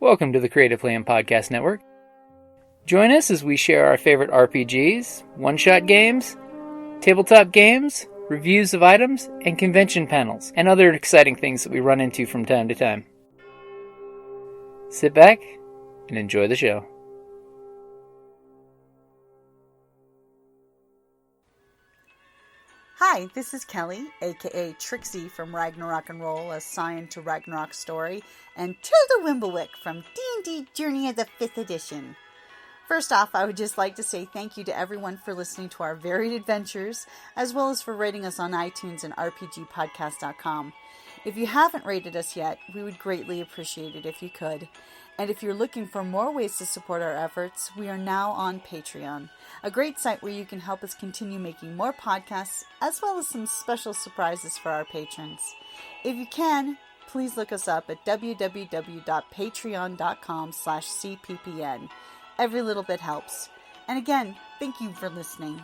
Welcome to the Creative Plan Podcast Network. Join us as we share our favorite RPGs, one-shot games, tabletop games, reviews of items, and convention panels, and other exciting things that we run into from time to time. Sit back and enjoy the show. Hi, this is Kelly, aka Trixie from Ragnarok and Roll, a Sign to Ragnarok story, and Tilda Wimblewick from D&D Journey of the 5th Edition. First off, I would just like to say thank you to everyone for listening to our varied adventures, as well as for rating us on iTunes and RPGpodcast.com. If you haven't rated us yet, we would greatly appreciate it if you could. And if you're looking for more ways to support our efforts, we are now on Patreon, a great site where you can help us continue making more podcasts, as well as some special surprises for our patrons. If you can, please look us up at www.patreon.com/cppn. Every little bit helps. And again, thank you for listening.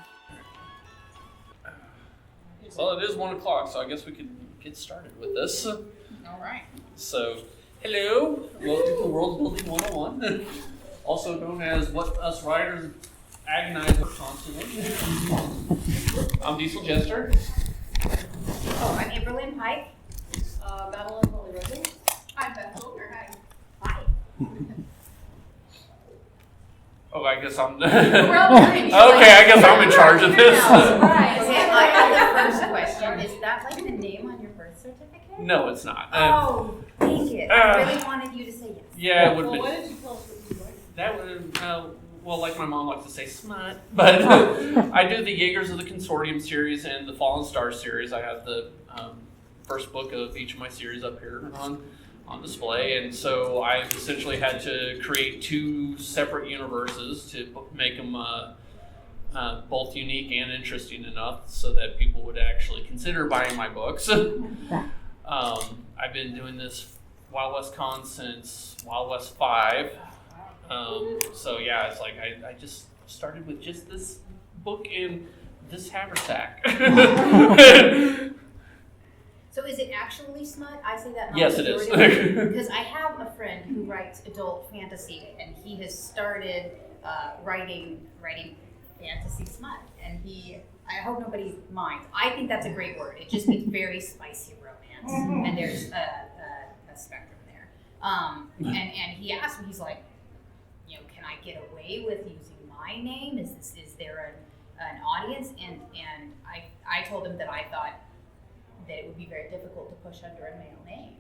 Well, it is 1 o'clock, so I guess we could get started with this. All right. So, hello, welcome to World Building 101, also known as what us writers agonize over constantly. I'm Diesel Jester. Oh, I'm Aprilynne Pike. Madeleine Holly-Rosing. I'm Beth Dolgner. Hi. Oh, I guess I'm. We're all learning. Okay, I guess I'm in charge of this. Right. Okay, I have the first question. Is that like the name on your birth certificate? No, it's not. Oh, dang it. I really wanted you to say yes. Yeah, it would have Well, been. why did you tell us what you write? That would well, like my mom likes to say, smut. But I do the Jaegers of the Consortium series and the Fallen Stars series. I have the first book of each of my series up here on display, and so I essentially had to create 2 separate universes to make them both unique and interesting enough so that people would actually consider buying my books. I've been doing this Wild West Con since Wild West 5. So yeah, it's like I just started with just this book and this haversack. So is it actually smut? I say that. Yes, it is. Because I have a friend who writes adult fantasy, and he has started writing fantasy smut. And I hope nobody minds. I think that's a great word. It just means very spicy romance, and there's a spectrum there. And he asked me, he's like, can I get away with using my name? Is there an audience? And I told him that I thought that it would be very difficult to push under a male name.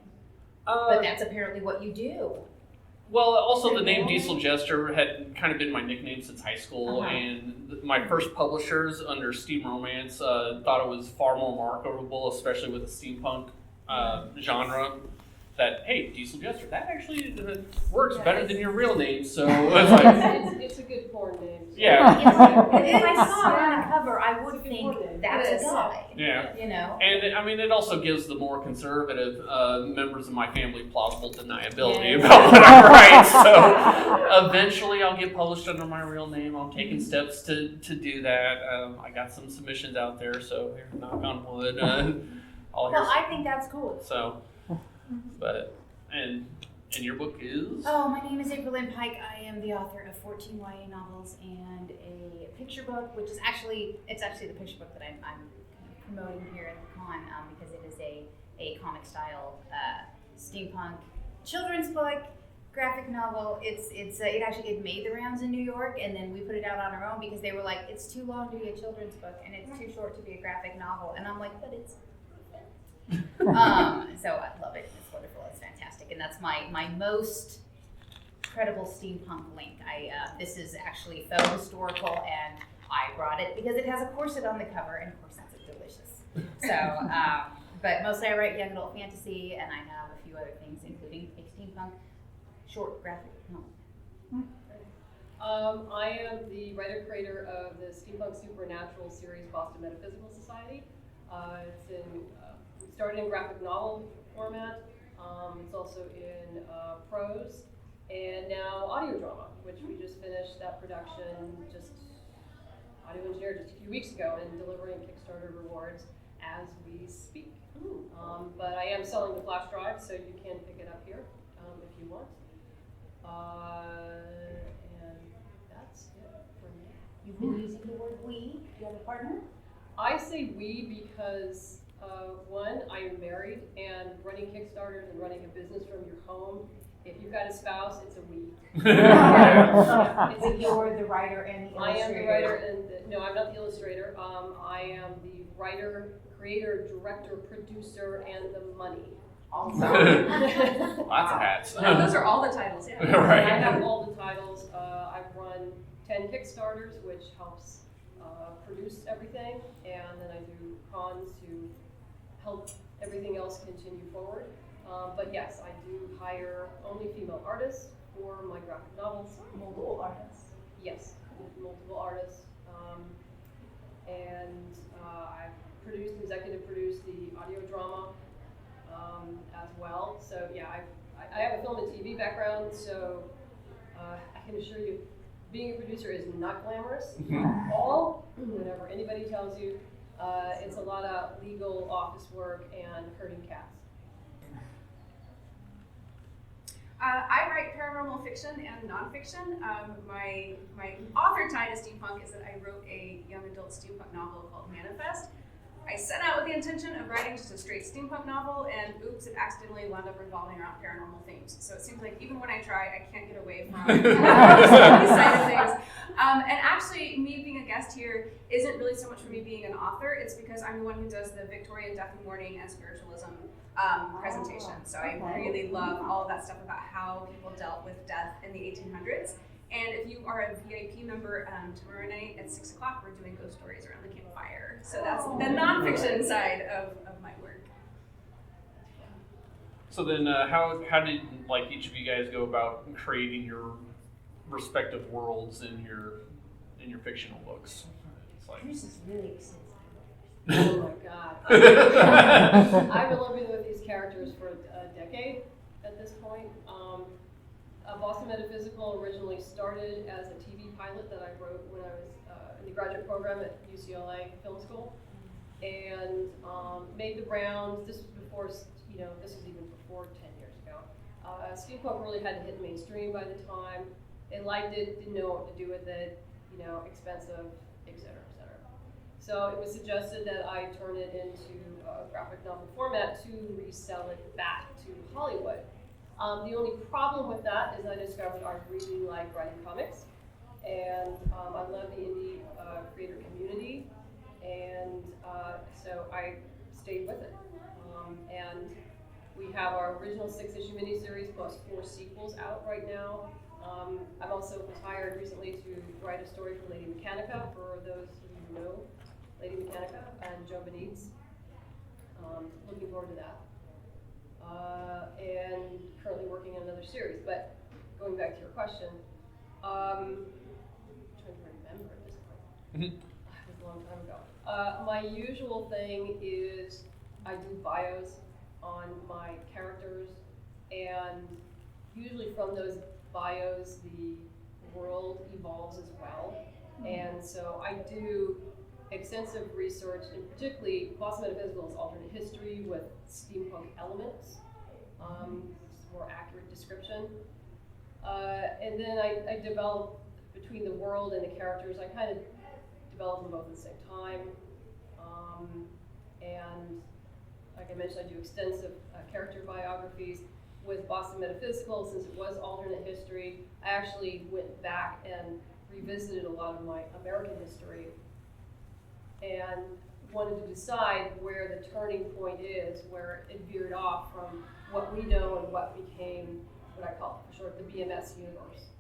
But that's apparently what you do. Well, also the name Diesel Jester had kind of been my nickname since high school, and my first publishers under Steam Romance thought it was far more marketable, especially with the steampunk genre, that, hey, Diesel Jester, that actually works better than your real name, so it's like... It's a good porn name. So. Yeah. If I saw it on a cover, I would think that's a guy. Yeah. And I mean, it also gives the more conservative members of my family plausible deniability about what I write. So eventually I'll get published under my real name. I'm taking steps to do that. I got some submissions out there, so here, knock on wood. I think that's cool. So, but, and your book is? Oh, my name is Aprilynne Pike. I am the author of 14 YA novels and a picture book, which is actually the picture book that I'm promoting here at the con because it is a comic style steampunk children's book, graphic novel. It made the rounds in New York, and then we put it out on our own because they were like, it's too long to be a children's book and it's too short to be a graphic novel, and I'm like, but it's so I love it. It's wonderful. It's fantastic, and that's my most credible steampunk link. This is actually faux historical, and I brought it because it has a corset on the cover, and corsets are delicious. So, but mostly I write young adult fantasy, and I have a few other things, including a steampunk short graphic novel. I am the writer-creator of the Steampunk Supernatural series, Boston Metaphysical Society. It started in graphic novel format. It's also in prose, and now audio drama, which we just finished that production, audio engineered just a few weeks ago, and delivering Kickstarter rewards as we speak. But I am selling the flash drive, so you can pick it up here if you want. And that's it for me. You've been using the word we. Do you have a partner? I say we because, one, I am married, and running Kickstarters and running a business from your home, if you've got a spouse, it's a we. It's you're the writer and the illustrator. I am the writer, and no, I'm not the illustrator. I am the writer, creator, director, producer, and the money. Also. Lots of hats. Those are all the titles, yeah. Right. I have all the titles. I've run 10 Kickstarters, which helps produce everything, and then I do cons to help everything else continue forward. But yes, I do hire only female artists for my graphic novels. Multiple artists. Yes, multiple artists. And I've produced, executive produced the audio drama as well. So yeah, I have a film and TV background, so I can assure you, being a producer is not glamorous at all, whatever anybody tells you. It's a lot of legal office work and herding cats. I write paranormal fiction and nonfiction. My author tie to steampunk is that I wrote a young adult steampunk novel called Manifest. I set out with the intention of writing just a straight steampunk novel, and oops, it accidentally wound up revolving around paranormal themes. So it seems like even when I try, I can't get away from the side of things. And actually, me being a guest here isn't really so much for me being an author. It's because I'm the one who does the Victorian Death and Mourning and Spiritualism presentation. So I really love all of that stuff about how people dealt with death in the 1800s. And if you are a VIP member, tomorrow night at 6 o'clock, we're doing ghost stories around the campfire. So that's the nonfiction side of my work. So then, how did like each of you guys go about creating your respective worlds in your fictional books? It's like, Yours is really exciting. Oh my God. I've been living with these characters for a decade at this point. Boston Metaphysical originally started as a TV pilot that I wrote when I was in the graduate program at UCLA Film School, and made the rounds. This was before, this was even before 10 years ago. Steampunk really hadn't hit mainstream by the time. They liked it, didn't know what to do with it, expensive, et cetera, et cetera. So it was suggested that I turn it into a graphic novel format to resell it back to Hollywood. The only problem with that is I discovered I really like writing comics, and I love the indie creator community, and so I stayed with it. And we have our original 6-issue miniseries plus 4 sequels out right now. I've also was hired recently to write a story for Lady Mechanica, for those who know Lady Mechanica and Joe Benitez. Looking forward to that. And currently working on another series. But going back to your question, I'm trying to remember at this point. It was a long time ago. My usual thing is I do bios on my characters, and usually from those bios the world evolves as well. And so I do extensive research, and particularly Boston Metaphysical is alternate history with steampunk elements, more accurate description. And then I develop between the world and the characters. I kind of develop them both at the same time. And like I mentioned, I do extensive character biographies. With Boston Metaphysical, since it was alternate history, I actually went back and revisited a lot of my American history and wanted to decide where the turning point is, where it veered off from what we know and what became what I call for short the BMS universe,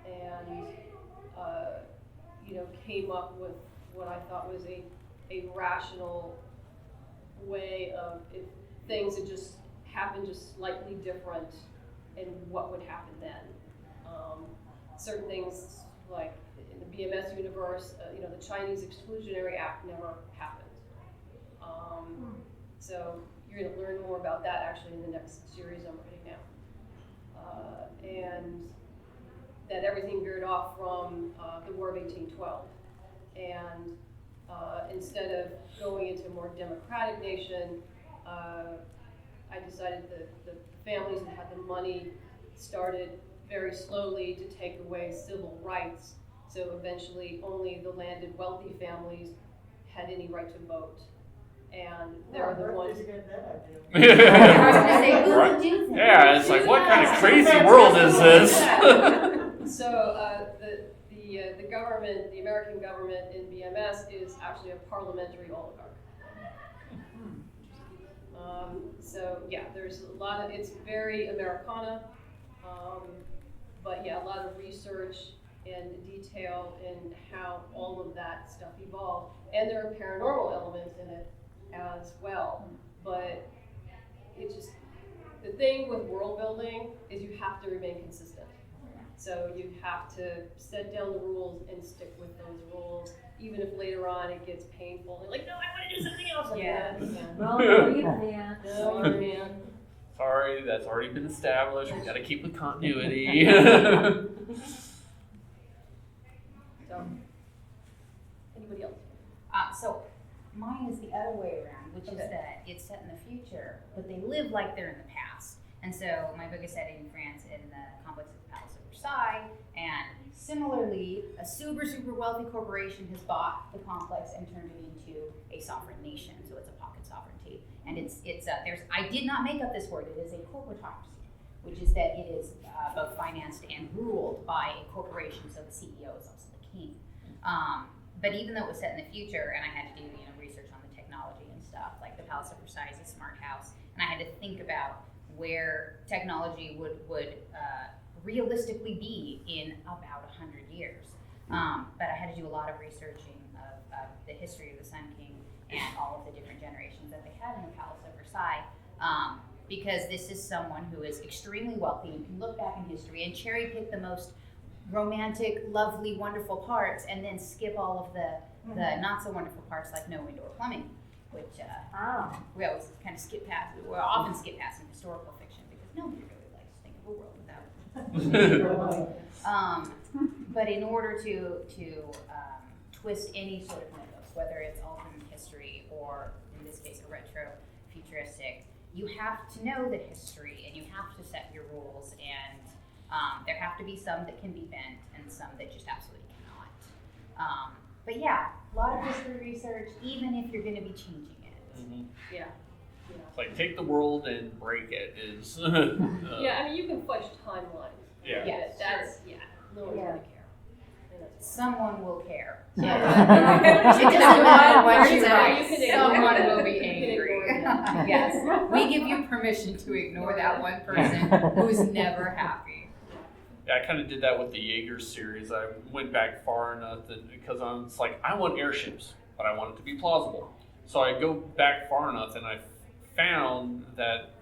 and came up with what I thought was a rational way of if things had just happened just slightly different and what would happen then. Certain things like in the BMS universe, the Chinese Exclusionary Act never happened. So you're going to learn more about that actually in the next series I'm writing now. And that everything veered off from the War of 1812. And instead of going into a more democratic nation, I decided that the families that had the money started very slowly to take away civil rights. So eventually only the landed wealthy families had any right to vote. And they're the ones. Yeah, it's like, what kind of crazy world is this? So the government, the American government in BMS is actually a parliamentary oligarch. So yeah, there's a lot of, it's very Americana, but yeah, a lot of research and detail in how all of that stuff evolved. And there are paranormal elements in it as well. But it's just, the thing with world building is you have to remain consistent. So you have to set down the rules and stick with those rules, even if later on it gets painful. They're like, no, I want to do something else. Well, no, you can't. No, you can't. Sorry, that's already been established. We got to keep with continuity. So, anybody else? So mine is the other way around, which is that it's set in the future, but they live like they're in the past. And so my book is set in France in the complex of the Palace of Versailles, and similarly, a super wealthy corporation has bought the complex and turned it into a sovereign nation. So it's a pocket sovereignty, and I did not make up this word. It is a corporatocracy, which is that it is both financed and ruled by a corporation. So the CEO is also the king. But even though it was set in the future, and I had to do research on the technology and stuff, like the Palace of Versailles is a smart house, and I had to think about where technology would realistically be in about 100 years. But I had to do a lot of researching of the history of the Sun King and all of the different generations that they had in the Palace of Versailles, because this is someone who is extremely wealthy and can look back in history and cherry pick the most romantic, lovely, wonderful parts, and then skip all of the not so wonderful parts like no indoor plumbing, which we always kind of skip past. We often skip past in historical fiction because nobody really likes to think of a world without. But in order to twist any sort of mythos, whether it's alternate history or in this case a retro futuristic, you have to know the history and you have to set your rules, and there have to be some that can be bent and some that just absolutely cannot. But yeah, a lot of history research, even if you're going to be changing it. Mm-hmm. Yeah. It's like, take the world and break it is. Yeah, I mean, you can fudge timelines. Yeah. That's, no one's going to care. Someone will care. Yeah. It doesn't matter what you You write. can ignore Someone them. will be You can angry. ignore them. Yes, we give you permission to ignore that one person who's never happy. Yeah, I kind of did that with the Jaeger series. I went back far enough because it's like, I want airships, but I want it to be plausible. So I go back far enough, and I found that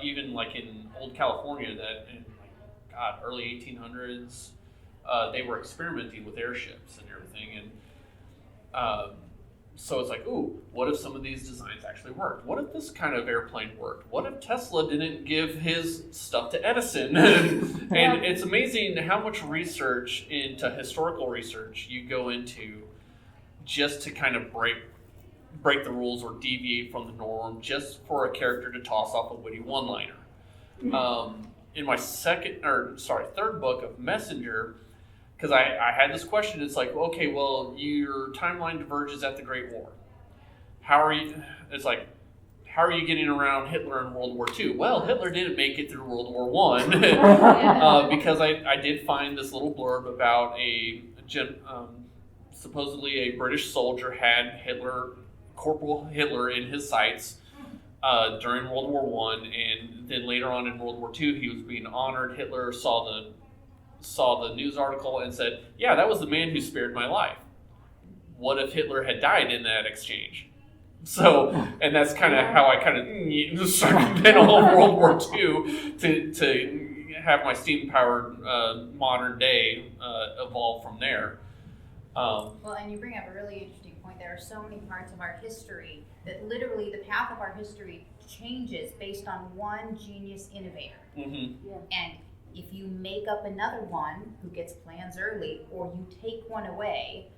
even like in old California, that in early 1800s, they were experimenting with airships and everything, and so it's like, ooh, what if some of these designs actually worked? What if this kind of airplane worked? What if Tesla didn't give his stuff to Edison? And it's amazing how much research into historical research you go into just to kind of break the rules or deviate from the norm just for a character to toss off a witty one-liner. In my third book of Messenger, because I had this question, it's like, okay, well, your timeline diverges at the Great War. How are you getting around Hitler in World War II? Well, Hitler didn't make it through World War I, because I did find this little blurb about supposedly a British soldier had Corporal Hitler in his sights during World War I, and then later on in World War II, he was being honored. Hitler saw the news article and said, yeah, that was the man who spared my life. What if Hitler had died in that exchange? So, and that's kind of how I kind of circumvent all of World War II to have my steam-powered modern day evolve from there. Well, and you bring up a really interesting point. There are so many parts of our history that literally the path of our history changes based on one genius innovator. Mm-hmm. Yeah. And if you make up another one who gets plans early, or you take one away,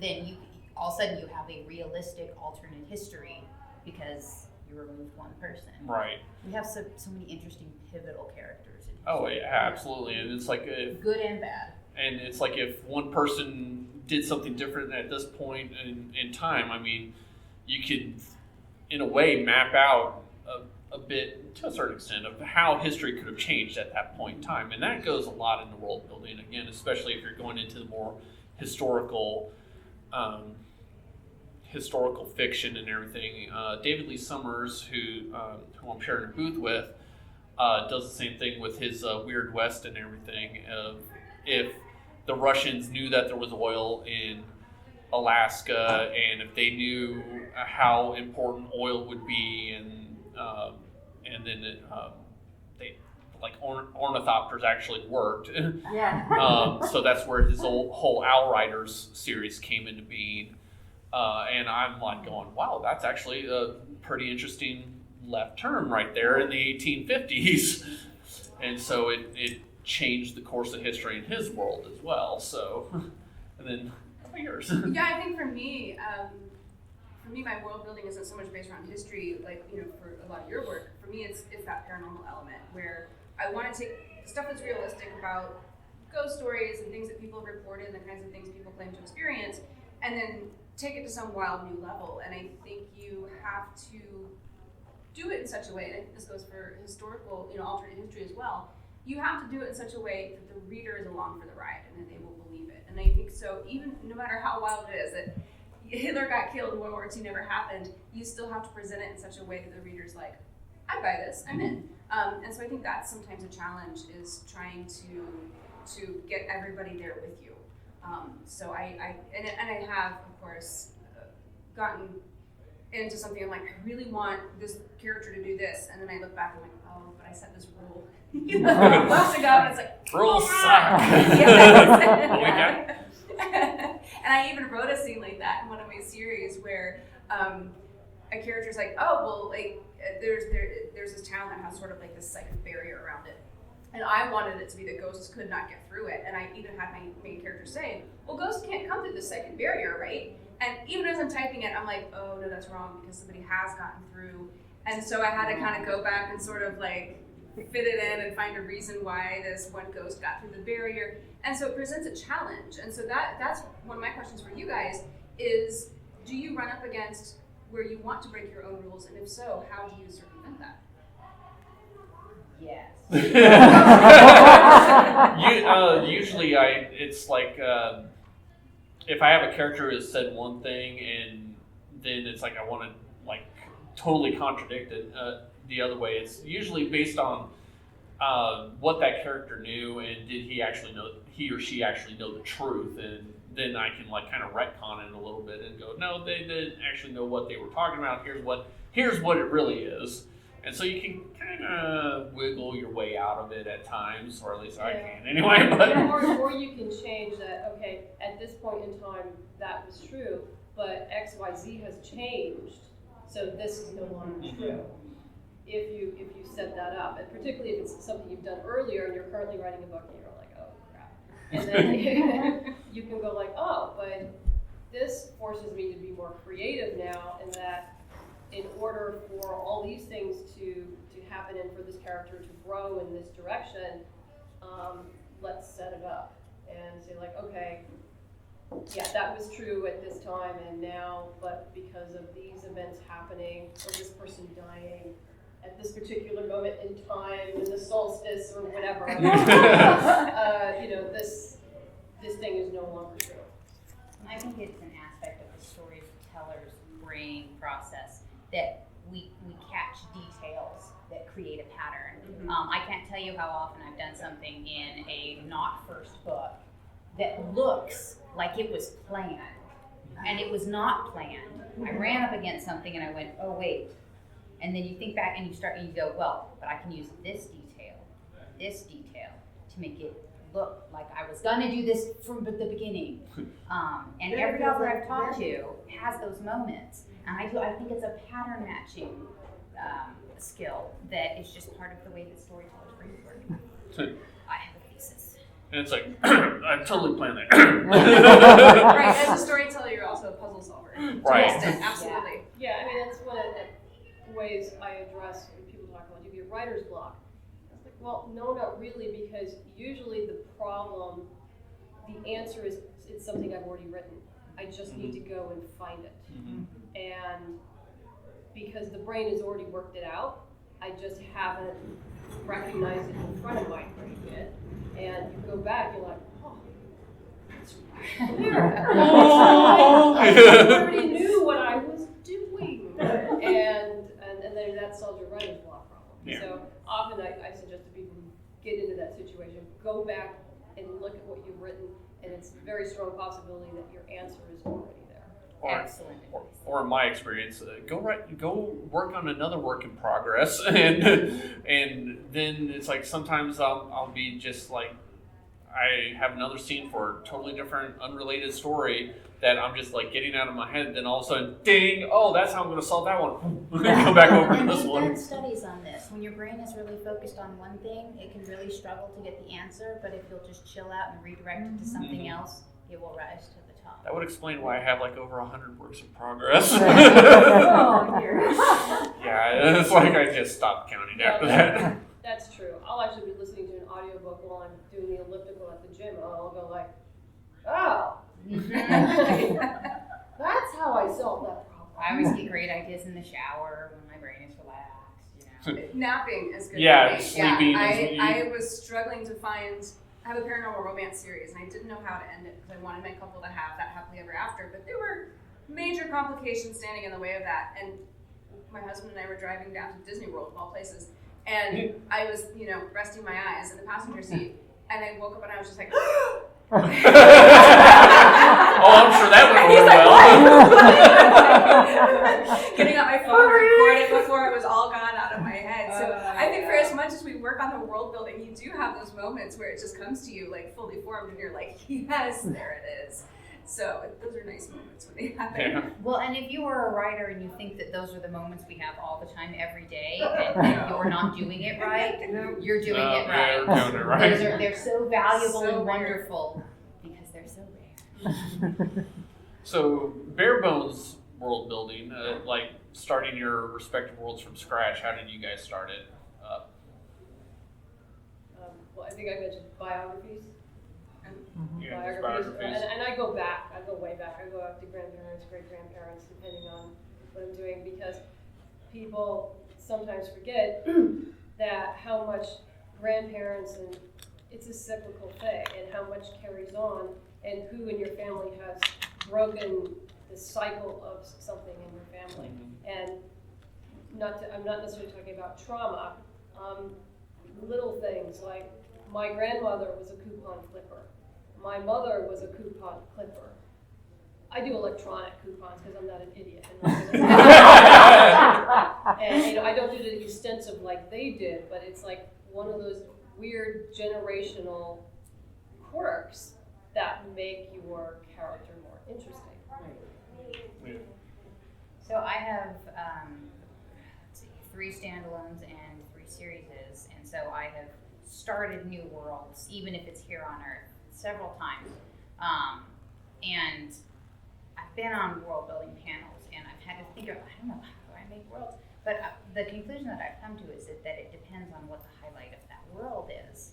then you all of a sudden you have a realistic alternate history because you removed one person. Right. We have so many interesting pivotal characters in Oh yeah, absolutely. And it's like Good and bad. and it's like if one person did something different at this point in time, I mean, you could, in a way, map out a bit, to a certain extent, of how history could have changed at that point in time. And that goes a lot into world building, again, especially if you're going into the more historical fiction and everything. David Lee Summers, who I'm sharing a booth with, does the same thing with his Weird West and everything. If the Russians knew that there was oil in Alaska, and if they knew how important oil would be, and then they, like, ornithopters actually worked. Yeah. So that's where his whole Owl Riders series came into being. And I'm like going, wow, that's actually a pretty interesting left turn right there in the 1850s. And so it changed the course of history in his world as well. So, and then yours. Yeah, I think for me, my world building isn't so much based around history, like, for a lot of your work. For me, it's that paranormal element where I want to take stuff that's realistic about ghost stories and things that people have reported and the kinds of things people claim to experience, and then take it to some wild new level. And I think you have to do it in such a way, and I think this goes for historical, alternate history as well. You have to do it in such a way that the reader is along for the ride and that they will believe it. And I think so, even no matter how wild it is, that Hitler got killed and World War II never happened, you still have to present it in such a way that the reader's like, I buy this, I'm in. And so I think that's sometimes a challenge, is trying to get everybody there with you. So I have, of course, gotten into something. I'm like, I really want this character to do this, and then I look back and I'm like, oh, but I set this rule months ago, and it's like, Rules suck. Yes. And I even wrote a scene like that in one of my series where a character's like, oh, well, like there's this town that has sort of like this psychic barrier around it. And I wanted it to be that ghosts could not get through it. And I even had my main character say, well, ghosts can't come through the psychic barrier, right? And even as I'm typing it, I'm like, oh, no, that's wrong, because somebody has gotten through. And so I had to kind of go back and sort of like fit it in and find a reason why this one ghost got through the barrier. And so it presents a challenge. And so that's one of my questions for you guys is, do you run up against where you want to break your own rules? And if so, how do you circumvent that? Yes. Usually it's like, if I have a character who has said one thing and then it's like I want to like totally contradict it the other way, it's usually based on what that character knew, and did he or she actually know the truth, and then I can like kind of retcon it a little bit and go, no, they didn't actually know what they were talking about. Here's what it really is. And so you can kind of wiggle your way out of it at times, or at least I can anyway. But or you can change that. Okay, at this point in time, that was true, but X, Y, Z has changed, so this is no longer true. If you set that up, and particularly if it's something you've done earlier and you're currently writing a book and you're like, oh crap, and then you can go like, oh, but this forces me to be more creative now, and that in order for all these things to happen and for this character to grow in this direction, let's set it up and say like, okay, yeah, that was true at this time, and now, but because of these events happening, or this person dying at this particular moment in time, in the solstice or whatever, this thing is no longer true. I think it's an aspect of the storyteller's brain process that we catch details that create a pattern. Mm-hmm. I can't tell you how often I've done something in a not first book that looks like it was planned, and it was not planned. I ran up against something and I went, oh wait, and then you think back and you go, well, but I can use this detail to make it look like I was gonna do this from the beginning. And every author I've talked to has those moments. And I think it's a pattern matching skill that is just part of the way that storytellers bring work. I have a thesis. and it's like, I totally planned that. Right, as a storyteller, you're also a puzzle solver. Right. Yes, absolutely. Yeah, I mean, that's one of the ways I address when people talk about you get writer's block. It's like, Well, no, not really, because usually the problem, the answer is it's something I've already written. I just need to go and find it. And because the brain has already worked it out, I just haven't recognized it in front of my brain yet. And you go back, you're like, oh, it's right there. I already knew what I was doing. And then that solves your writer's block problem. Yeah. So often I suggest to people who get into that situation, go back and look at what you've written, and it's a very strong possibility that your answer is already there. Excellent. Or in my experience, go work on another work in progress, and then it's like sometimes I'll be just like, I have another scene for a totally different, unrelated story that I'm just like getting out of my head. Then all of a sudden, ding! Oh, that's how I'm going to solve that one. Go back over to this And one. we've done studies on this. When your brain is really focused on one thing, it can really struggle to get the answer. But if you'll just chill out and redirect it to something else, it will rise to the top. That would explain why I have like over 100 works in progress. Oh, dear. Yeah, it's like I just stopped counting after that. That's true. I'll actually be listening to an audiobook while I'm doing the elliptical at the gym, and I'll go like, oh, that's how I solve that problem. I always get great ideas in the shower when my brain is relaxed. Napping is good. Yeah, for me. sleeping I was struggling to find. I have a paranormal romance series, and I didn't know how to end it because I wanted my couple to have that happily ever after. But there were major complications standing in the way of that. And my husband and I were driving down to Disney World, of all places, and I was, resting my eyes in the passenger seat, and I woke up and I was just like. Oh, I'm sure that went well. Getting out my phone and recording before it was all gone out of my head. So I think for as much as we work on the world building, you do have those moments where it just comes to you like fully formed, and you're like, yes, there it is. So those are nice moments when they happen. Yeah. Well, and if you are a writer and you think that those are the moments we have all the time, every day, and you're not doing it right, you're doing it right. You're doing it right. They're so valuable So and rare. wonderful because they're so rare. So, bare bones world building, like starting your respective worlds from scratch, how did you guys start it up? Well, I think I mentioned biographies. Yeah, just biographies. And I go back. I go way back. I go up to grandparents, great-grandparents, depending on what I'm doing, because people sometimes forget that how much grandparents, and it's a cyclical thing, and how much carries on, and who in your family has broken the cycle of something in your family. And I'm not necessarily talking about trauma, little things like my grandmother was a coupon flipper. My mother was a coupon clipper. I do electronic coupons because I'm not an idiot. And I don't do the extensive like they did, but it's like one of those weird generational quirks that make your character more interesting. Yeah. So I have 3 standalones and 3 series, and so I have started new worlds, even if it's here on Earth, several times. And I've been on world building panels, and I've had to think about, I don't know, how do I make worlds? But the conclusion that I've come to is that it depends on what the highlight of that world is.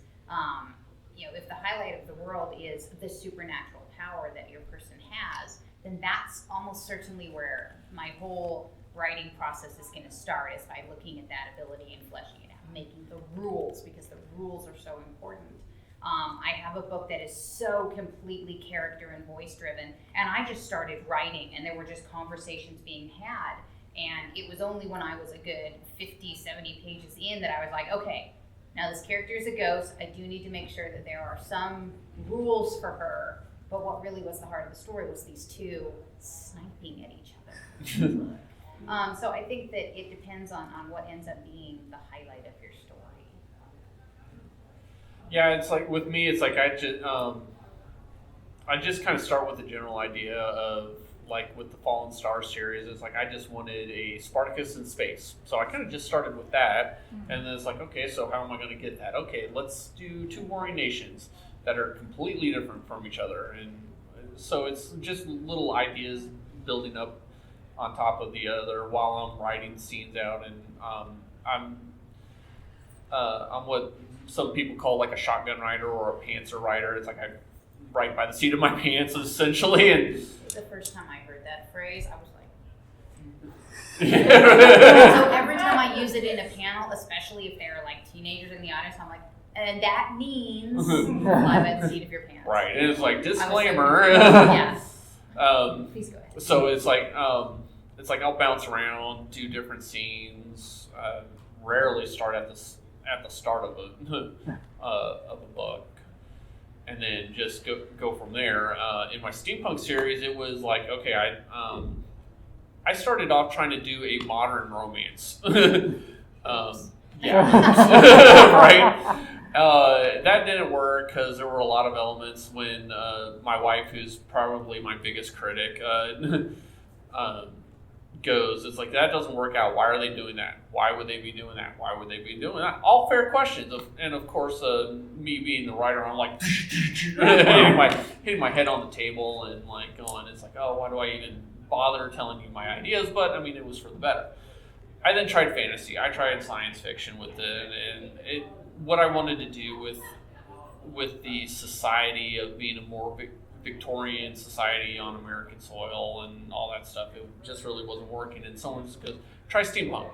If the highlight of the world is the supernatural power that your person has, then that's almost certainly where my whole writing process is going to start, is by looking at that ability and fleshing it out, making the rules, because the rules are so important. I have a book that is so completely character and voice driven, and I just started writing, and there were just conversations being had, and it was only when I was a good 50, 70 pages in that I was like, okay, now this character is a ghost. I do need to make sure that there are some rules for her, but what really was the heart of the story was these 2 sniping at each other. So I think that it depends on what ends up being the highlight of your story. Yeah, it's like with me, it's like I just kind of start with the general idea of, like with the Fallen Star series, it's like I just wanted a Spartacus in space. So I kind of just started with that, and then it's like, okay, so how am I going to get that? Okay, let's do 2 warring nations that are completely different from each other, and so it's just little ideas building up on top of the other while I'm writing scenes out, and I'm what some people call like a shotgun rider or a pantser rider. It's like I ride by the seat of my pants essentially. And The first time I heard that phrase, I was like. So yeah. every time I use it in a panel, especially if there are like teenagers in the audience, I'm like, and that means fly by the seat of your pants. Right, and it's like I was so disclaimer. confused. Yeah. Please go ahead. So it's like I'll bounce around, do different scenes. Rarely start at the start of a book, and then just go from there. In my steampunk series, it was like, okay, I started off trying to do a modern romance. Yeah, right. That didn't work because there were a lot of elements when my wife, who's probably my biggest critic, goes, it's like, that doesn't work out. Why are they doing that? Why would they be doing that? Why would they be doing that? All fair questions. And of course, me being the writer, I'm like hitting my head on the table and like going, it's like, oh, why do I even bother telling you my ideas? But I mean, it was for the better. I then tried fantasy. I tried science fiction with it, and what I wanted to do with the society of being a more Victorian society on American soil and all that stuff, it just really wasn't working. And someone just goes, try steampunk.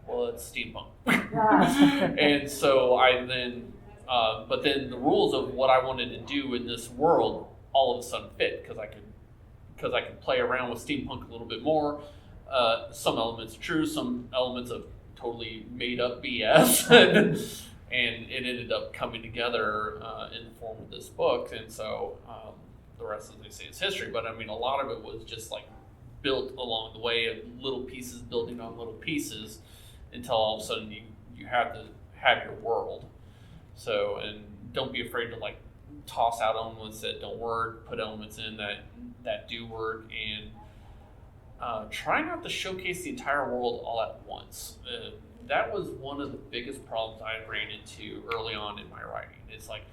Well, it's steampunk. And so I then, but then the rules of what I wanted to do in this world all of a sudden fit because I could play around with steampunk a little bit more. Some elements are true, some elements of totally made up BS. And it ended up coming together in the form of this book. And so the rest, as they say, is history. But I mean, a lot of it was just like built along the way of little pieces building on little pieces until all of a sudden you have to have your world. So, and don't be afraid to like toss out elements that don't work, put elements in that do work, and try not to showcase the entire world all at once. That was one of the biggest problems I ran into early on in my writing. It's like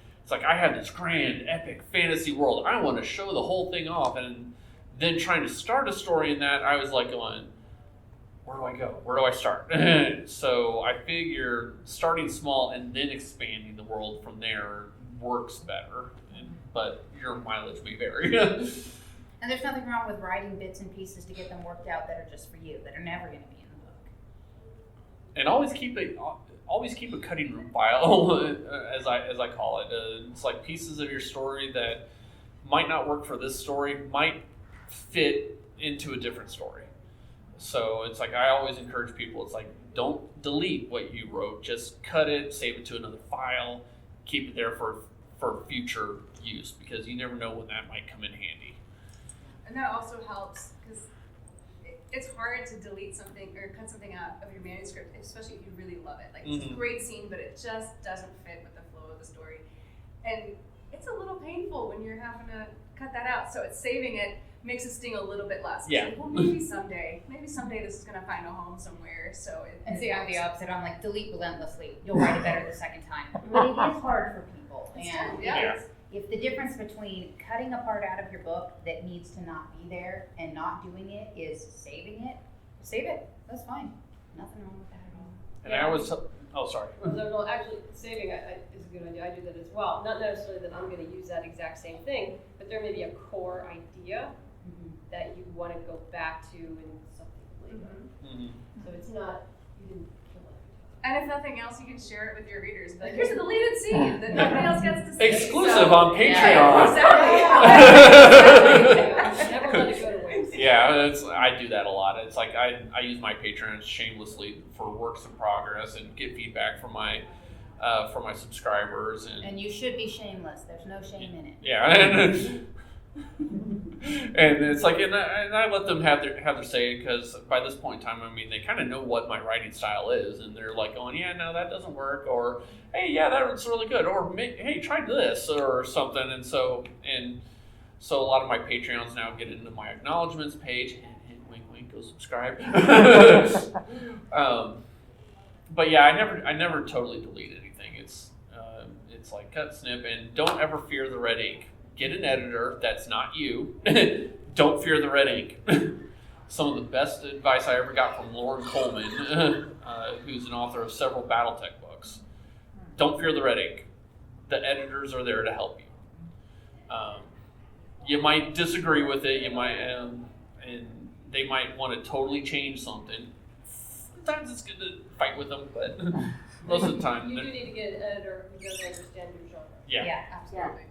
I had this grand, epic fantasy world. I want to show the whole thing off, and then trying to start a story in that, I was like going, where do I go? Where do I start? So I figure starting small and then expanding the world from there works better. But your mileage may vary. And there's nothing wrong with writing bits and pieces to get them worked out that are just for you, that are never going to be in the book. And always keep a cutting room file, as I call it. It's like pieces of your story that might not work for this story might fit into a different story. So it's like I always encourage people. It's like, don't delete what you wrote. Just cut it, save it to another file, keep it there for future use, because you never know when that might come in handy. And that also helps because it's hard to delete something or cut something out of your manuscript, especially if you really love it. Like, it's a great scene, but it just doesn't fit with the flow of the story. And it's a little painful when you're having to cut that out. So it's saving it makes it sting a little bit less. It's Yeah. like, well, maybe someday this is going to find a home somewhere. So And see, I'm the opposite. I'm like, delete relentlessly. You'll write it better the second time. But it is hard for people. And yeah. if the difference between cutting a part out of your book that needs to not be there and not doing it is saving it, save it. That's fine. Nothing wrong with that at all. And I always sorry. No, actually, saving is a good idea. I do that as well. Not necessarily that I'm going to use that exact same thing, but there may be a core idea that you want to go back to in something later. So it's not, you didn't kill it. And if nothing else, you can share it with your readers. Like, here's a deleted scene that nobody else gets to see. Exclusive on Patreon. Exactly. Never let it go to waste. Yeah, I do that a lot. It's like I use my Patreon shamelessly for works in progress and get feedback from my subscribers. And you should be shameless. There's no shame in it. Yeah. And it's like, and I let them have their say, because by this point in time, I mean, they kind of know what my writing style is, and they're like going, yeah, no, that doesn't work, or hey, yeah, that's really good, or hey, try this or something. And so a lot of my Patreons now get into my acknowledgments page, and wink, wink, go subscribe. But yeah, I never totally delete anything. It's like cut, snip, and don't ever fear the red ink. Get an editor that's not you. Don't fear the red ink. Some of the best advice I ever got from Lauren Coleman, who's an author of several BattleTech books. don't fear the red ink. The editors are there to help you. You might disagree with it. You might, and they might want to totally change something. Sometimes it's good to fight with them, but most of the time, you do need to get an editor who doesn't understand your genre. Yeah. Absolutely.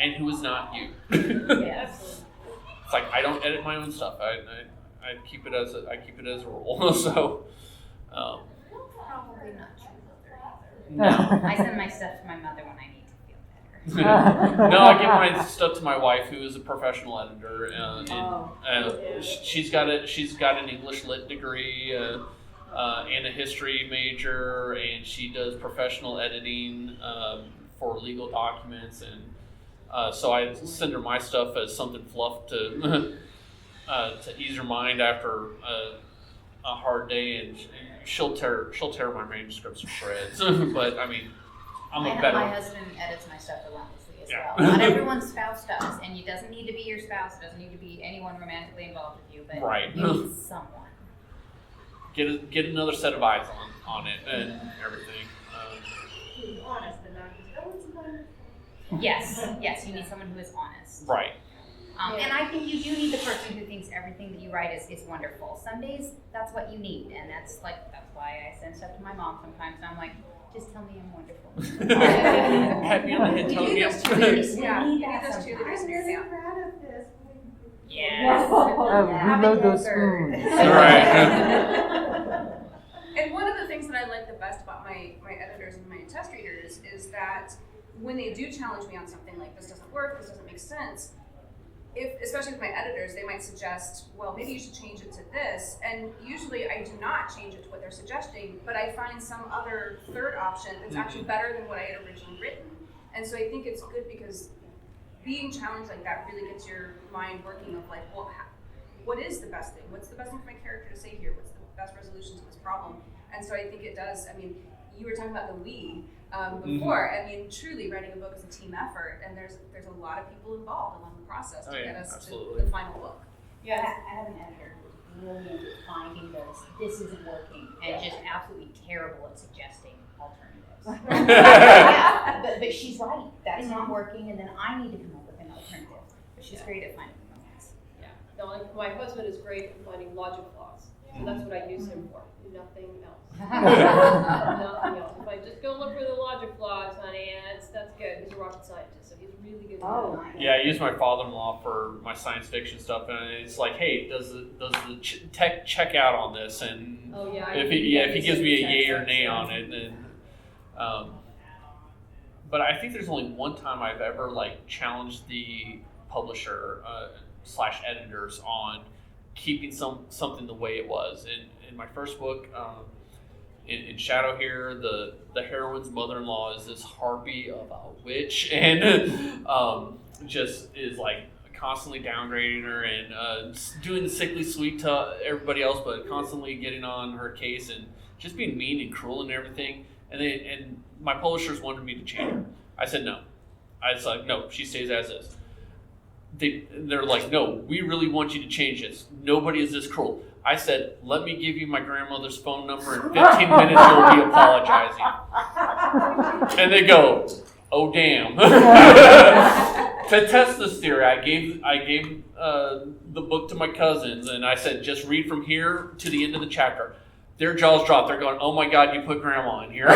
And who is not you. Absolutely. It's like I don't edit my own stuff. I keep it as a rule. So. Probably not your mother either. No. I send my stuff to my mother when I need to feel better. No, I give my stuff to my wife, who is a professional editor, and she's got an English lit degree and a history major, and she does professional editing for legal documents, and so I send her my stuff as something fluff to ease her mind after a hard day, and she'll tear my manuscripts to shreds. But I mean, My husband edits my stuff relentlessly as Yeah. well. Not everyone's spouse does, and it doesn't need to be your spouse. It doesn't need to be anyone romantically involved with you, but Right. you need someone. Get another set of eyes on it and everything. Being honest and not just, oh, it's wonderful. Yes, you need someone who is honest. Right. And I think you do need the person who thinks everything that you write is wonderful. Some days that's what you need, and that's why I send stuff to my mom sometimes. And I'm like, just tell me I'm wonderful. Pat me on the head, You tell need me those I'm cheerleaders. Yeah, need you need that those sometimes. cheerleaders in your family. proud of this. Yes. Reload those spoons. Right. And one of the things that I like the best about my editors and my test readers is that when they do challenge me on something like this doesn't work, this doesn't make sense, especially with my editors, they might suggest, well, maybe you should change it to this. And usually I do not change it to what they're suggesting, but I find some other third option that's actually better than what I had originally written. And so I think it's good because being challenged like that really gets your mind working of like, well, what is the best thing? What's the best thing for my character to say here? What's the best resolution to this problem? And so I think it does, I mean, you were talking about the we before. I mean, truly writing a book is a team effort, and there's a lot of people involved along the process to get us to the final book. Yeah, I have an editor who's brilliant at finding those, this isn't working, and just absolutely terrible at suggesting alternatives. Yeah, but she's right. That's not working, and then I need to come up with an alternative. But she's great at finding things. Yeah. No, like my husband is great at finding logic flaws. So that's what I use him for. Nothing else. Nothing else. If I just go look for the logic flaws, honey, that's good. He's a rocket scientist, so he's really good at that. Yeah, I use my father-in-law for my science fiction stuff, and it's like, hey, does the tech check out on this? And if he gives me a yay or nay on it, then. But I think there's only one time I've ever challenged the publisher / editors on keeping something the way it was. In my first book, in Shadow here, the heroine's mother-in-law is this harpy of a witch, and just is constantly downgrading her and doing the sickly sweet to everybody else, but constantly getting on her case and just being mean and cruel and everything. And my publishers wanted me to change her. I said no. I was like, no, she stays as is. They're like, no, we really want you to change this. Nobody is this cruel. I said, let me give you my grandmother's phone number. In 15 minutes, you'll be apologizing. And they go, oh, damn. To test this theory, I gave the book to my cousins, and I said, just read from here to the end of the chapter. Their jaws dropped. They're going, oh, my God, you put grandma in here.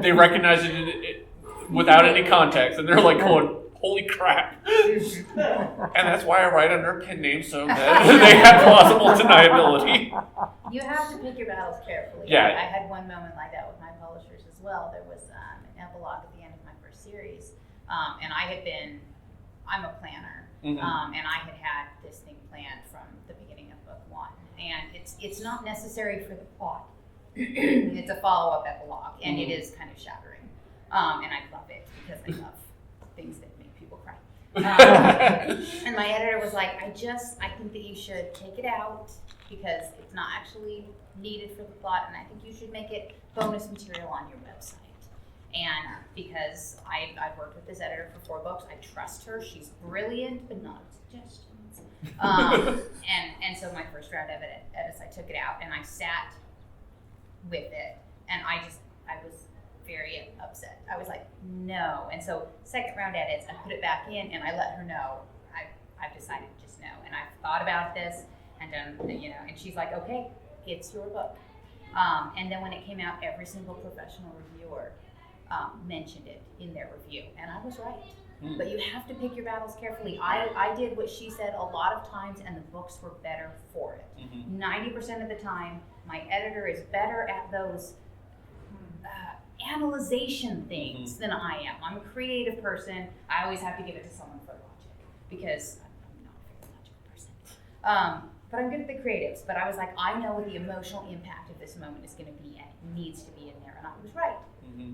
They recognize it without any context, and they're like going, holy crap. And that's why I write under a pen name, so that they have plausible deniability. You have to pick your battles carefully. Yeah. I had one moment like that with my publishers as well. There was an epilogue at the end of my first series, and I'm a planner, and I had this thing planned from the beginning of book one. And it's not necessary for the plot. It's a follow-up epilogue, and it is kind of shattering. And I love it because I love things that make people cry. And my editor was like, I think that you should take it out because it's not actually needed for the plot, and I think you should make it bonus material on your website. And because I've worked with this editor for 4 books, I trust her. She's brilliant, but not suggestions. And so my first round of edits, I took it out and I sat with it, and I was very upset. I was like, no. And so second round edits, I put it back in and I let her know I've decided just no. And I've thought about this and done, and she's like, okay, it's your book. And then when it came out, every single professional reviewer mentioned it in their review. And I was right. But you have to pick your battles carefully. I did what she said a lot of times, and the books were better for it. 90% of the time, my editor is better at those analyzation things than I am. I'm a creative person. I always have to give it to someone for logic because I'm not a very logical person. But I'm good at the creatives. But I was like, I know what the emotional impact of this moment is going to be, and it needs to be in there. And I was right.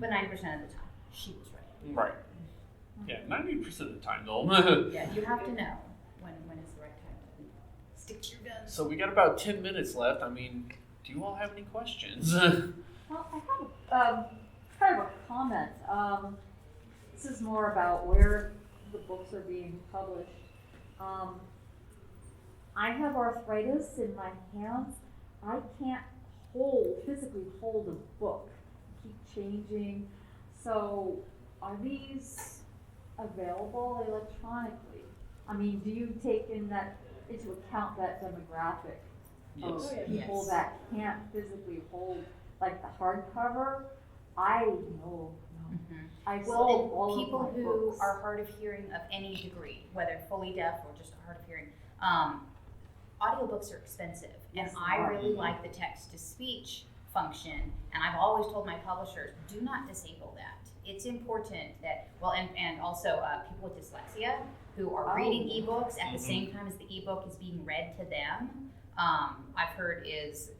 But 90% of the time, she was right. Right. Yeah, 90% of the time, though. Yeah, you have to know when is the right time to stick to your guns. So we got about 10 minutes left. I mean, do you all have any questions? Well, I have kind of a comment. This is more about where the books are being published. I have arthritis in my hands. I can't physically hold a book. I keep changing. So are these available electronically? I mean, do you take into account that demographic of people that can't physically hold like the hardcover? No. I sold all people of my who books. are hard of hearing of any degree, whether fully deaf or just hard of hearing, audiobooks are expensive, and I really like the text-to-speech function, and I've always told my publishers, do not disable that. It's important that, and also people with dyslexia who are reading ebooks at the same time as the ebook is being read to them, I've heard is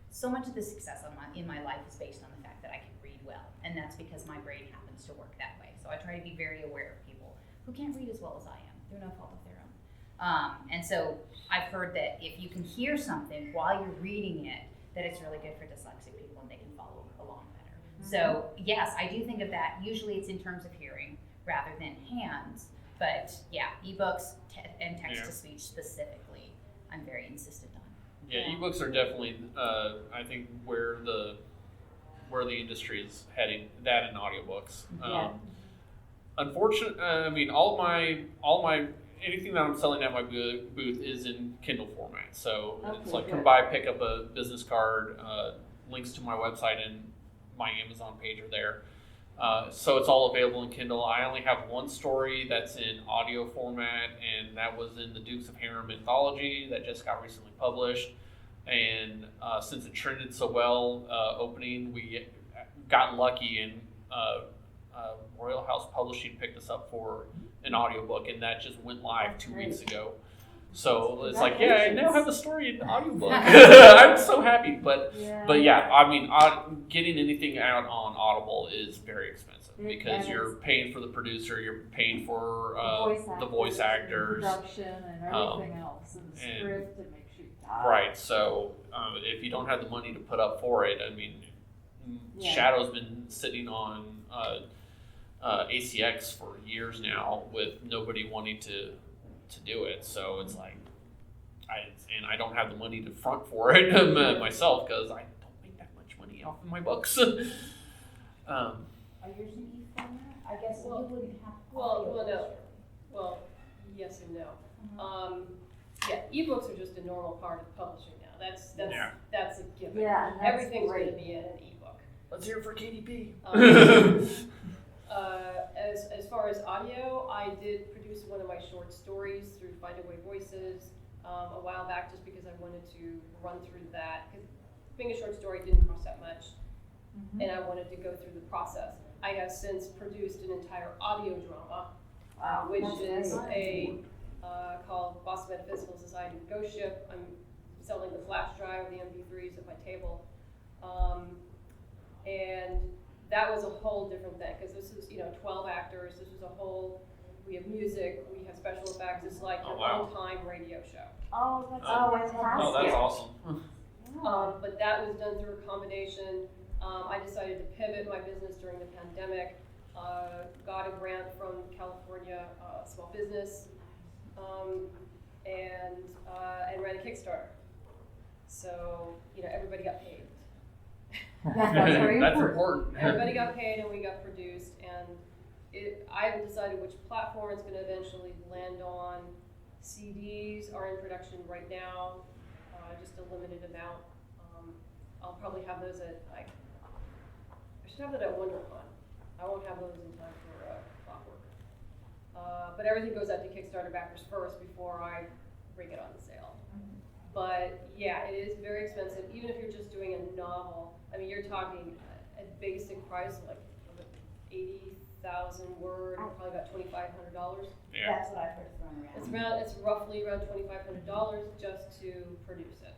so much of the success in my life is based on the fact that I can read well, and that's because my brain happens to work that way. So I try to be very aware of people who can't read as well as I am through no fault of their own. And so I've heard that if you can hear something while you're reading it, that it's really good for dyslexic people and they can follow along better. So yes, I do think of that. Usually it's in terms of hearing rather than hands, but yeah, ebooks and text-to-speech specifically, I'm very insistent on. Yeah, ebooks are definitely, I think, where the industry is heading. That and audiobooks. Unfortunately, I mean, all my anything that I'm selling at my booth is in Kindle format. So it's like come by, pick up a business card, links to my website and my Amazon page are there. So it's all available in Kindle. I only have one story that's in audio format, and that was in the Dukes of Hammond anthology that just got recently published. And since it trended so well opening, we got lucky and Royal House Publishing picked us up for an audiobook, and that just went live 2 weeks ago. So it's like, yeah, I now have a story in audiobook. I'm so happy. But yeah, I mean, getting anything out on Audible is very expensive because you're paying for the producer, you're paying for the voice actors, production, and everything else, and the script, and make sure you die. Right. So if you don't have the money to put up for it, I mean, Shadow's been sitting on ACX for years now with nobody wanting to do it. So it's like, I don't have the money to front for it myself because I don't make that much money off of my books. Are yours in e-format? I guess you wouldn't have. Well, yes and no. Ebooks are just a normal part of publishing now. That's a given. Yeah, and everything's going to be in an ebook. Let's hear it for KDP. As far as audio, I did produce one of my short stories through Find Away Voices a while back, just because I wanted to run through that. Because being a short story didn't cost that much, and I wanted to go through the process. I have since produced an entire audio drama, which is called Boston Metaphysical Society Ghost Ship. I'm selling the flash drive of the MP3s at my table, and that was a whole different thing, because this is 12 actors. This is a whole. We have music. We have special effects. It's like a one-time radio show. Oh, that's fantastic. Oh, that's awesome. But that was done through a combination. I decided to pivot my business during the pandemic. Got a grant from California Small Business, and ran a Kickstarter. So everybody got paid. That's very That's important. important. Everybody got paid and we got produced, and I haven't decided which platform it's going to eventually land on. CDs are in production right now, just a limited amount. I'll probably have those at, I should have that at WonderCon. I won't have those in time for Clockwork. But everything goes out to Kickstarter backers first before I bring it on the sale. But yeah, it is very expensive. Even if you're just doing a novel, I mean, you're talking a basic price of like 80,000 word, probably about $2,500. Yeah. That's what I've heard thrown around. It's roughly around $2,500 just to produce it.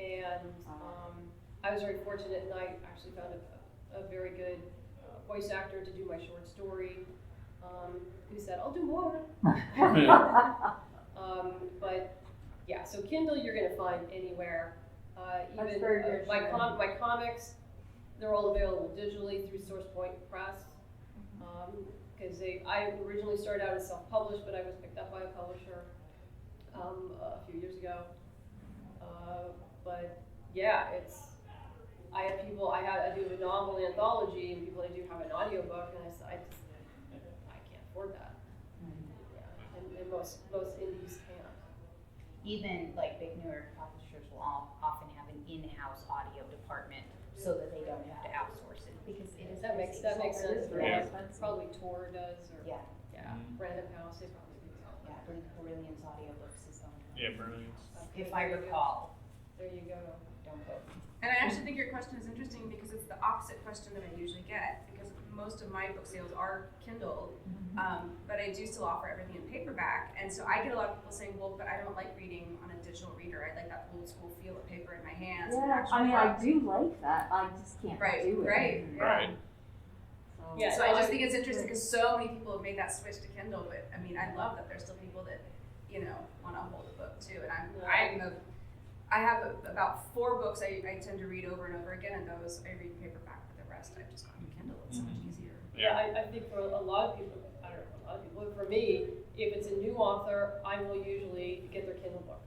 And I was very fortunate, and I actually found a very good voice actor to do my short story, who said, "I'll do more." But yeah, so Kindle you're going to find anywhere. Even very my comics, they're all available digitally through SourcePoint Press. Because I originally started out as self-published, but I was picked up by a publisher a few years ago. But yeah, I do a novel anthology, and people I do have an audiobook, and I can't afford that. Yeah, and most indies can't. Even like big newer publishers will often have an in-house audio department so that they don't have to outsource it because it is That makes sense. Yeah. Probably Tor does, or Yeah. Random House. They probably do so. Yeah, Brilliant's audiobooks is on. Yeah, brilliant. If I recall, There you go. don't quote me. And I actually think your question is interesting because it's the opposite question that I usually get, because most of my book sales are Kindle, but I do still offer everything in paperback. And so I get a lot of people saying, well, but I don't like reading on a digital reader. I like that old school feel of paper in my hands. and Yeah, actual I mean, book." I do like that. I just can't Right, do it. right, yeah. Right. So, Yeah. So I just think it's interesting because so many people have made that switch to Kindle, but I mean, I love that there's still people that, want to hold a book too. And I have about 4 books I tend to read over and over again, and those I read paperback, but the rest I've just gone to Kindle. It's so much easier. Yeah, I think for a lot of people, I don't know, a lot of people, but for me, if it's a new author, I will usually get their Kindle book.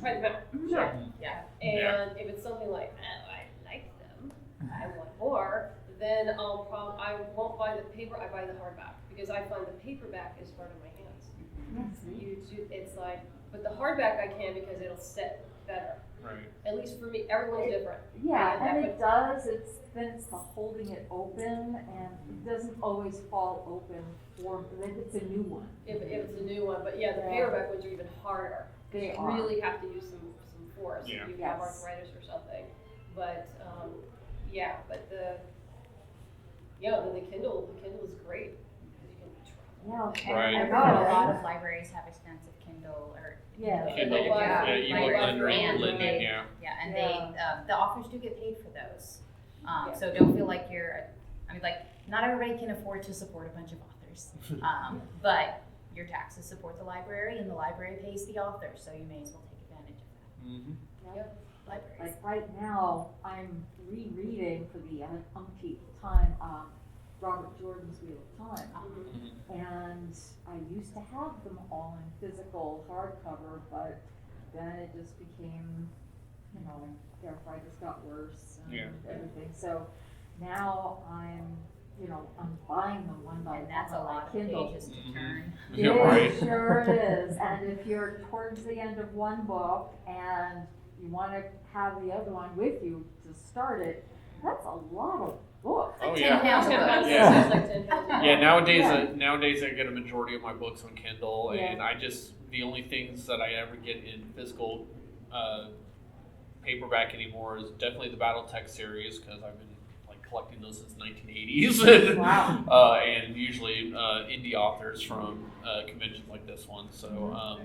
Try them out. Sure. Yeah. And if it's something like, oh, I like them, I want more, then I won't buy the paper, I buy the hardback, because I find the paperback is part of my hands. It's like, but the hardback I can because it'll set better. Right. At least for me, everyone's different. Yeah, And and it does. It's the holding it open, and it doesn't always fall open if it's a new one. If it's a new one, but yeah, the Yeah. paperback ones are even harder. They You are. really have to use some force Yeah. if you have Yes. arthritis or something. But the Kindle is great because you can travel. Yeah. Right. I've heard a lot of libraries have extensive Kindle or Yeah. Kindle, Kindle, yeah, ebook lender, and lending, they- yeah. Yeah, and Yeah. the authors do get paid for those. Yeah. So don't feel like not everybody can afford to support a bunch of authors. But your taxes support the library, and the library pays the author, so you may as well take advantage of that. Mm-hmm. Yep. Libraries. Like right now, I'm rereading for the umpteenth time Robert Jordan's Wheel of Time. And I used to have them all in physical hardcover, but then it just became, arthritis got worse and everything. So now I'm buying them one by one. And that's a on my lot of Kindle. pages to turn. Yeah, right. It sure is. And if you're towards the end of one book and you want to have the other one with you to start it, that's a lot of books. Oh, 10 yeah. pounds of books. Yeah. It's like 10 pounds. Yeah, nowadays I get a majority of my books on Kindle, Yeah. and the only things that I ever get in physical paperback anymore is definitely the BattleTech series, because I've been collecting those since 1980s. Wow. And usually indie authors from conventions like this one. So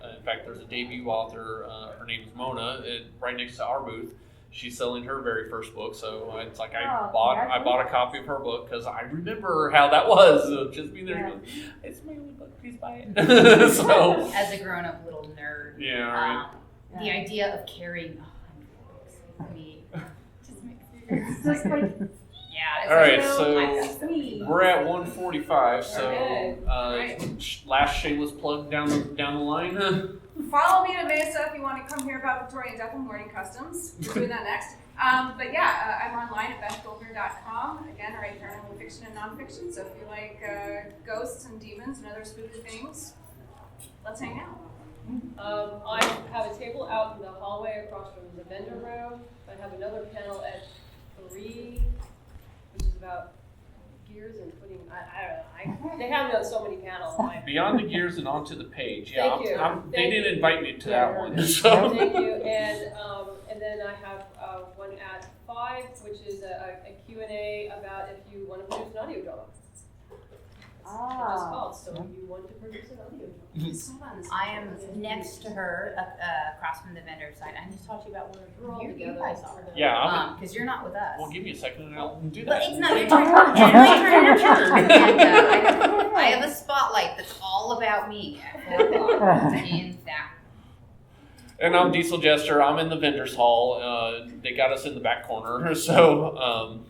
in fact, there's a debut author, her name is Mona, right next to our booth. She's selling her very first book, so it's like I bought a copy of her book because I remember how that was. Just being there, going, it's my only book, please buy it. So As a grown-up little nerd, yeah, right. the idea of carrying 100 books with me just makes me It's just like, yeah. It's All like, right, well, so I've got so many. we're at 1:45. So Okay. last shameless plug down the line. Follow me to Mesa if you want to come hear about Victorian Death and Mourning Customs. We're doing that next. But yeah, I'm online at bethdolgner.com. Again, I write paranormal fiction and nonfiction. So if you like ghosts and demons and other spooky things, let's hang out. I have a table out in the hallway across from the vendor room. I have another panel at 3, which is about gears and putting. I don't know. They have me on so many panels. Beyond the gears and onto the page. Yeah, Thank you. They didn't invite me to that one. So. Thank you. And then I have one at 5, which is a Q&A about if you want to produce an audio drama. It's called, so you want to produce an audio drama. I am next to her, across from the vendor side. I need to talk to you about where you guys are. Yeah, because you're not with us. Well, give me a second and I'll do that. But it's not your turn. It's my turn. And, I have a spotlight that's all about me at 4 o'clock in that. And I'm Diesel Jester. I'm in the vendors hall. They got us in the back corner, so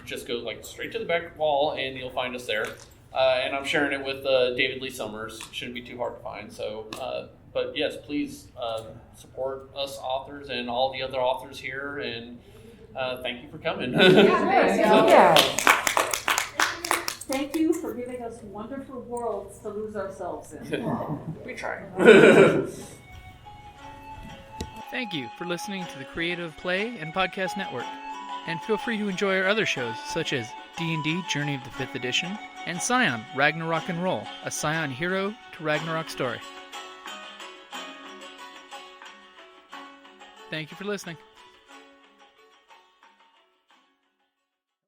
just go like straight to the back wall, and you'll find us there. And I'm sharing it with David Lee Summers. Shouldn't be too hard to find. So, but yes, please support us authors and all the other authors here. And thank you for coming. Yeah. Thank you for giving us wonderful worlds to lose ourselves in. We try. Thank you for listening to the Creative Play and Podcast Network. And feel free to enjoy our other shows, such as D&D Journey of the 5th Edition and Scion Ragnarok and Roll, a Scion hero to Ragnarok story. Thank you for listening.